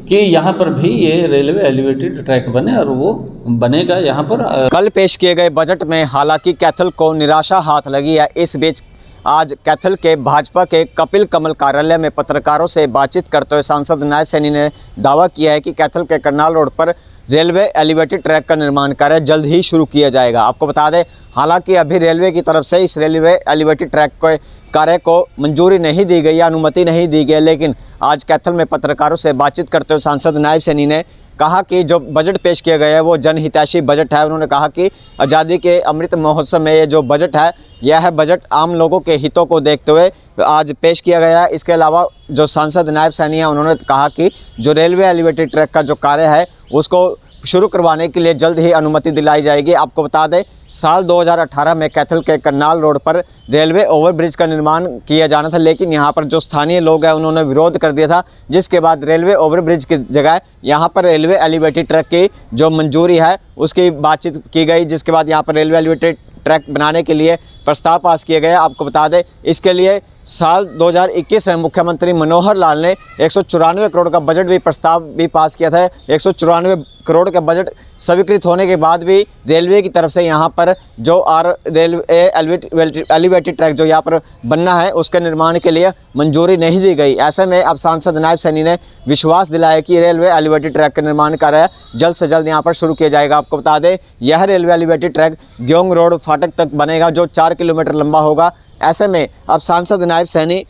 कि यहाँ पर भी ये रेलवे एलिवेटेड ट्रैक बने और वो बनेगा यहाँ पर। कल पेश किए गए बजट में हालांकि कैथल को निराशा हाथ लगी है। इस बीच आज कैथल के भाजपा के कपिल कमल कार्यालय में पत्रकारों से बातचीत करते हुए सांसद नायब सैनी ने दावा किया है कि कैथल के करनाल रोड पर रेलवे एलिवेटेड ट्रैक का निर्माण कार्य जल्द ही शुरू किया जाएगा। आपको बता दें, हालांकि अभी रेलवे की तरफ से इस रेलवे एलिवेटेड ट्रैक के कार्य को मंजूरी नहीं दी गई, अनुमति नहीं दी गई, लेकिन आज कैथल में पत्रकारों से बातचीत करते हुए सांसद नायब सैनी ने कहा कि जो बजट पेश किया गया है वो जनहितैषी बजट है। उन्होंने कहा कि आज़ादी के अमृत महोत्सव में ये जो बजट है यह बजट आम लोगों के हितों को देखते हुए आज पेश किया गया है। इसके अलावा जो सांसद नायब सैनी है उन्होंने कहा कि जो रेलवे एलिवेटेड ट्रैक का जो कार्य है उसको शुरू करवाने के लिए जल्द ही अनुमति दिलाई जाएगी। आपको बता दें, साल 2018 में कैथल के करनाल रोड पर रेलवे ओवरब्रिज का निर्माण किया जाना था, लेकिन यहां पर जो स्थानीय लोग हैं उन्होंने विरोध कर दिया था, जिसके बाद रेलवे ओवरब्रिज की जगह यहां पर रेलवे एलिवेटेड ट्रैक की जो मंजूरी है उसकी बातचीत की गई, जिसके बाद यहां पर रेलवे एलिवेटेड ट्रैक बनाने के लिए प्रस्ताव पास किया गया। आपको बता दें, इसके लिए साल 2021 में मुख्यमंत्री मनोहर लाल ने 194 करोड़ का बजट भी प्रस्ताव भी पास किया था। 194 करोड़ का बजट स्वीकृत होने के बाद भी रेलवे की तरफ से यहाँ पर जो रेलवे एलिवेटेड ट्रैक जो यहाँ पर बनना है उसके निर्माण के लिए मंजूरी नहीं दी गई। ऐसे में अब सांसद नायब सैनी ने विश्वास दिलाया कि रेलवे एलिवेटेड ट्रैक का निर्माण कार्य जल्द से जल्द यहाँ पर शुरू किया जाएगा। आपको बता दें, यह रेलवे एलिवेटेड ट्रैक ग्योंग रोड फाटक तक बनेगा जो 4 किलोमीटर लंबा होगा। ऐसे में अब सांसद नायब सैनी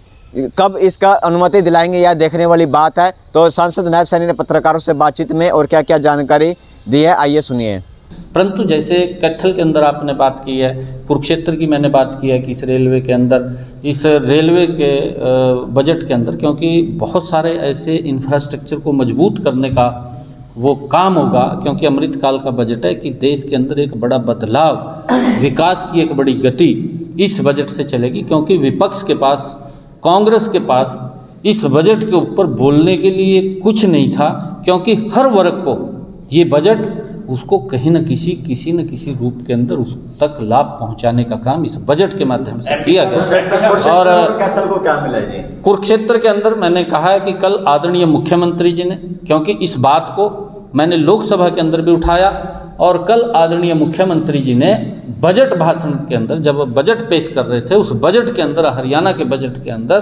कब इसका अनुमति दिलाएंगे यह देखने वाली बात है। तो सांसद नायब सैनी ने पत्रकारों से बातचीत में और क्या क्या जानकारी दी है, आइए सुनिए। परंतु जैसे कैथल के अंदर आपने बात की है, कुरुक्षेत्र की मैंने बात की है कि इस रेलवे के अंदर, इस रेलवे के बजट के अंदर, क्योंकि बहुत सारे ऐसे इंफ्रास्ट्रक्चर को मजबूत करने का वो काम होगा, क्योंकि अमृतकाल का बजट है कि देश के अंदर एक बड़ा बदलाव, विकास की एक बड़ी गति इस बजट से चलेगी। क्योंकि विपक्ष के पास, कांग्रेस के पास इस बजट के ऊपर बोलने के लिए कुछ नहीं था, क्योंकि हर वर्ग को ये बजट उसको कहीं न किसी न किसी रूप के अंदर उस तक लाभ पहुंचाने का काम इस बजट के माध्यम से किया गया। और कैथल को क्या मिला जी? कुरुक्षेत्र के अंदर मैंने कहा है कि कल आदरणीय मुख्यमंत्री जी ने, क्योंकि इस बात को मैंने लोकसभा के अंदर भी उठाया और कल आदरणीय मुख्यमंत्री जी ने बजट भाषण के अंदर जब बजट पेश कर रहे थे, उस बजट के अंदर, हरियाणा के बजट के अंदर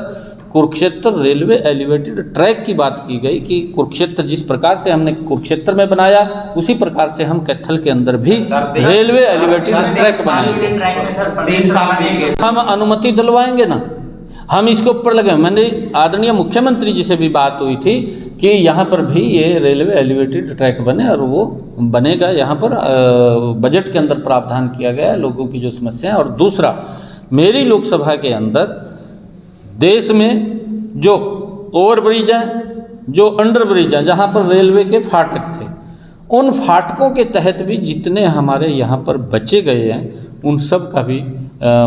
कुरुक्षेत्र रेलवे एलिवेटेड ट्रैक की बात की गई कि कुरुक्षेत्र जिस प्रकार से हमने कुरुक्षेत्र में बनाया उसी प्रकार से हम कैथल के अंदर भी रेलवे एलिवेटेड ट्रैक बनाएंगे। हम अनुमति दिलवाएंगे ना, हम इसके ऊपर लगे। मैंने आदरणीय मुख्यमंत्री जी से भी बात हुई थी कि यहाँ पर भी ये रेलवे एलिवेटेड ट्रैक बने और वो बनेगा। यहाँ पर बजट के अंदर प्रावधान किया गया है लोगों की जो समस्या है। और दूसरा, मेरी लोकसभा के अंदर देश में जो ओवरब्रिज हैं, जो अंडर ब्रिज हैं, जहाँ पर रेलवे के फाटक थे, उन फाटकों के तहत भी जितने हमारे यहाँ पर बचे गए हैं उन सब का भी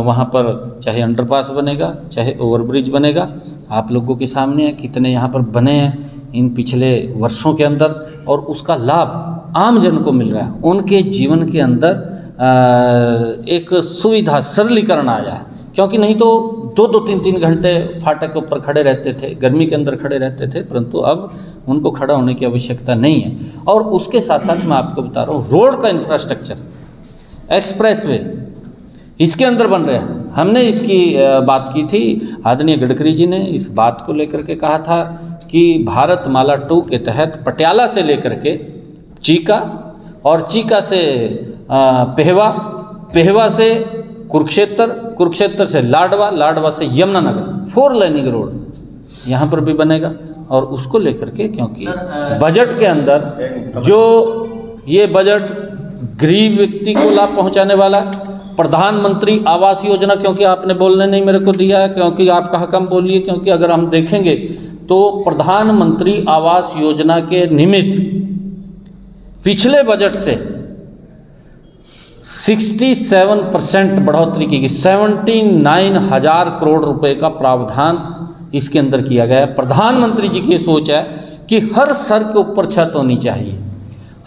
वहाँ पर चाहे अंडरपास बनेगा, चाहे ओवरब्रिज बनेगा। आप लोगों के सामने है कितने यहाँ पर बने हैं इन पिछले वर्षों के अंदर, और उसका लाभ आम जन को मिल रहा है। उनके जीवन के अंदर एक सुविधा, सरलीकरण आया है। क्योंकि नहीं तो 2-2, 3-3 घंटे फाटक के ऊपर खड़े रहते थे, गर्मी के अंदर खड़े रहते थे, परंतु अब उनको खड़ा होने की आवश्यकता नहीं है। और उसके साथ साथ मैं आपको बता रहा हूँ, रोड का इंफ्रास्ट्रक्चर, एक्सप्रेसवे इसके अंदर बन रहे हैं। हमने इसकी बात की थी, आदरणीय गडकरी जी ने इस बात को लेकर के कहा था कि भारत माला 2 के तहत पटियाला से लेकर के चीका, और चीका से पेहवा, पेहवा से कुरुक्षेत्र, कुरुक्षेत्र से लाडवा, लाडवा से यमुनानगर 4 लाइनिंग रोड यहाँ पर भी बनेगा। और उसको लेकर के, क्योंकि बजट के अंदर जो ये बजट गरीब व्यक्ति को लाभ पहुँचाने वाला, प्रधानमंत्री आवास योजना, क्योंकि आपने बोलने नहीं मेरे को दिया है, क्योंकि आप कहाँ कम बोलिए, क्योंकि अगर हम देखेंगे तो प्रधानमंत्री आवास योजना के निमित्त पिछले बजट से 67% बढ़ोतरी की गई। 79,000 करोड़ रुपए का प्रावधान इसके अंदर किया गया है। प्रधानमंत्री जी की सोच है कि हर सर के ऊपर छत होनी चाहिए,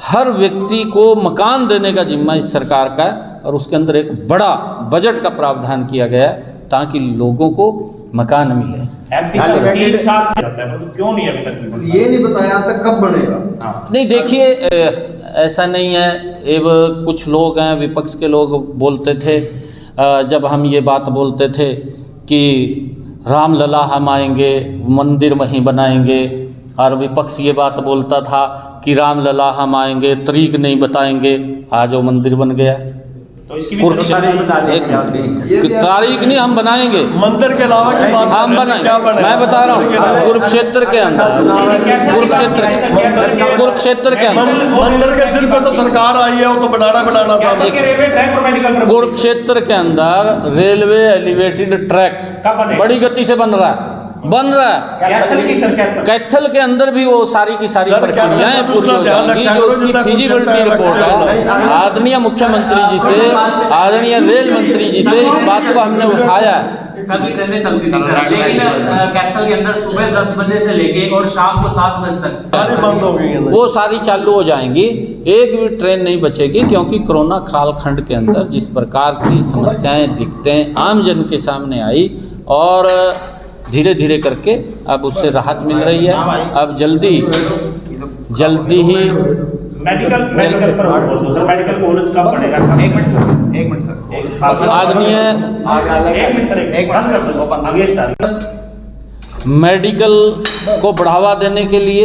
हर व्यक्ति को मकान देने का जिम्मा इस सरकार का है, और उसके अंदर एक बड़ा बजट का प्रावधान किया गया है ताकि लोगों को मकान मिले। एमपी साहब 3 साल से रहता है, तो क्यों नहीं अभी तक ये नहीं बताया तक कब बनेगा। नहीं देखिए, ऐसा नहीं है। अब कुछ लोग हैं, विपक्ष के लोग बोलते थे, जब हम ये बात बोलते थे कि रामलला हम आएंगे, मंदिर वहीं बनाएंगे, और विपक्ष ये बात बोलता था कि रामलला हम आएंगे, तरीक नहीं बताएंगे, आज वो मंदिर बन गया। तो इसकी भी तारीख नहीं, हम बनाएंगे मंदिर के अलावा की बात हम बनाएंगे। मैं बता रहा हूँ, कुरुक्षेत्र के अंदर, कुरुक्षेत्र के अंदर मंदिर के सिर पे तो सरकार आई है, वो तो बनाना था। रेलवे ट्रैक और मेडिकल कुरुक्षेत्र के अंदर रेलवे एलिवेटेड ट्रैक बड़ी गति से बन रहा है, कैथल के अंदर भी वो सारी की सारी प्रक्रियाएं पूरी हो जाएंगी। जो उसकी फिजिबिलिटी रिपोर्ट है, आदरणीय मुख्यमंत्री जी से, आदरणीय रेल मंत्री जी से इस बात को हमने उठाया है। सभी ट्रेनें चलती थी सर, लेकिन कैथल के अंदर सुबह 10 बजे से लेके और शाम को 7 बजे तक बंद हो गई। वो सारी चालू हो जाएंगी, एक भी ट्रेन नहीं बचेगी, क्योंकि कोरोना कालखंड के अंदर जिस प्रकार की समस्याएं दिखते हैं आम जन के सामने आई, और धीरे धीरे करके अब उससे राहत मिल रही है। अब जल्दी ही मेडिकल पर बोल दो सर, मेडिकल कॉलेज कब बनेगा? एक मिनट सर, आदरणीय मेडिकल को बढ़ावा देने के लिए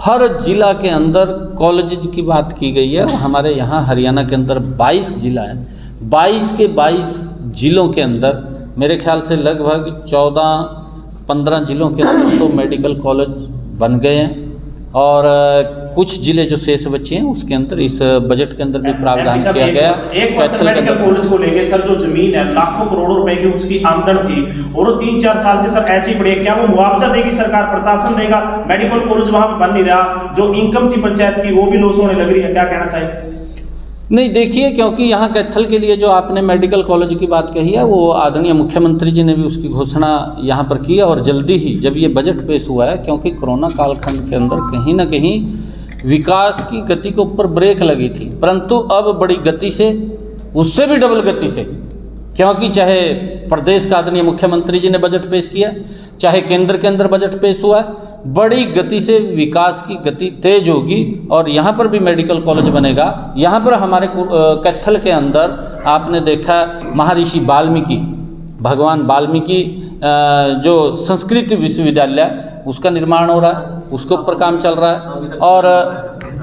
हर जिला के अंदर कॉलेज की बात की गई है। हमारे यहाँ हरियाणा के अंदर 22 जिला हैं, 22 के 22 जिलों के अंदर मेरे ख्याल से लगभग 14-15 जिलों के अंदर तो मेडिकल कॉलेज बन गए हैं, और कुछ जिले जो शेष बचे हैं उसके अंदर इस बजट के अंदर भी प्रावधान किया गया। एक मेडिकल कॉलेज को लेके सर, जो जमीन है लाखों करोड़ों रुपए की उसकी आमदन थी, और 3-4 साल से सर ऐसे ही पड़ी है, क्या वो मुआवजा देगी सरकार, प्रशासन देगा? मेडिकल कॉलेज वहां बन नहीं रहा, जो इनकम थी पंचायत की वो भी लॉस होने लग रही है, क्या कहना चाहिए? नहीं देखिए, क्योंकि यहाँ कैथल के लिए जो आपने मेडिकल कॉलेज की बात कही है, वो आदरणीय मुख्यमंत्री जी ने भी उसकी घोषणा यहाँ पर की है, और जल्दी ही जब ये बजट पेश हुआ है, क्योंकि कोरोना कालखंड के अंदर कहीं ना कहीं विकास की गति के ऊपर ब्रेक लगी थी, परंतु अब बड़ी गति से, उससे भी डबल गति से, क्योंकि चाहे प्रदेश का आदरणीय मुख्यमंत्री जी ने बजट पेश किया, चाहे केंद्र के अंदर बजट पेश हुआ है, बड़ी गति से विकास की गति तेज होगी, और यहाँ पर भी मेडिकल कॉलेज बनेगा। यहाँ पर हमारे कैथल के अंदर आपने देखा महर्षि वाल्मीकि, भगवान वाल्मीकि जो संस्कृत विश्वविद्यालय, उसका निर्माण हो रहा है, उसके ऊपर काम चल रहा है, और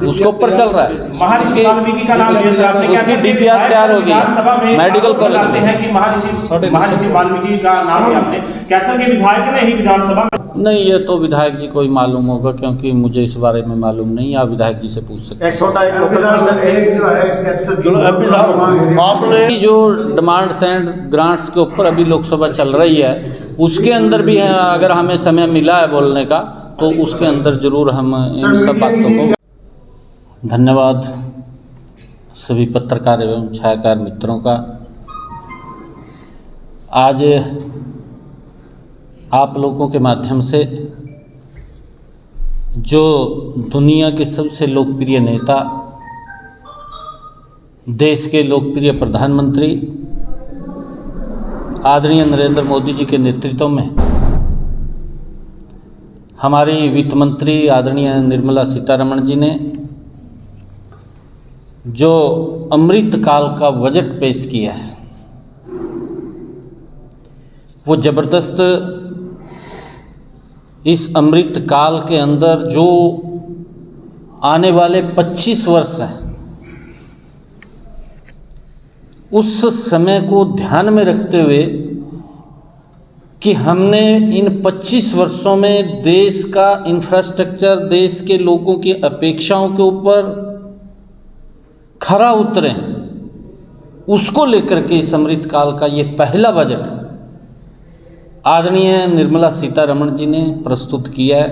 उसके ऊपर चल रहा है। महर्षि वाल्मीकि का नाम उसकी DPR तैयार हो गई मेडिकल कॉलेज में है कि महर्षि वाल्मीकि का नाम आपने कैथल के विधायक ने ही विधानसभा में। नहीं, ये तो विधायक जी को ही मालूम होगा, क्योंकि मुझे इस बारे में मालूम नहीं। आप विधायक जी से पूछ सकते हैं। एक छोटा आपने जो डिमांड्स एंड ग्रांट्स के ऊपर अभी लोकसभा चल रही है, उसके अंदर भी अगर हमें समय मिला है बोलने का, तो उसके अंदर जरूर हम इन सब बातों को। धन्यवाद सभी पत्रकार एवं छायाकार मित्रों का। आज आप लोगों के माध्यम से जो दुनिया के सबसे लोकप्रिय नेता, देश के लोकप्रिय प्रधानमंत्री आदरणीय नरेंद्र मोदी जी के नेतृत्व में हमारी वित्त मंत्री आदरणीय निर्मला सीतारमण जी ने जो अमृत काल का बजट पेश किया है, वो ज़बरदस्त। इस अमृत काल के अंदर जो आने वाले 25 वर्ष हैं, उस समय को ध्यान में रखते हुए कि हमने इन 25 वर्षों में देश का इंफ्रास्ट्रक्चर, देश के लोगों की अपेक्षाओं के ऊपर खरा उतरें, उसको लेकर के इस अमृत काल का ये पहला बजट आदरणीय निर्मला सीतारमण जी ने प्रस्तुत किया है।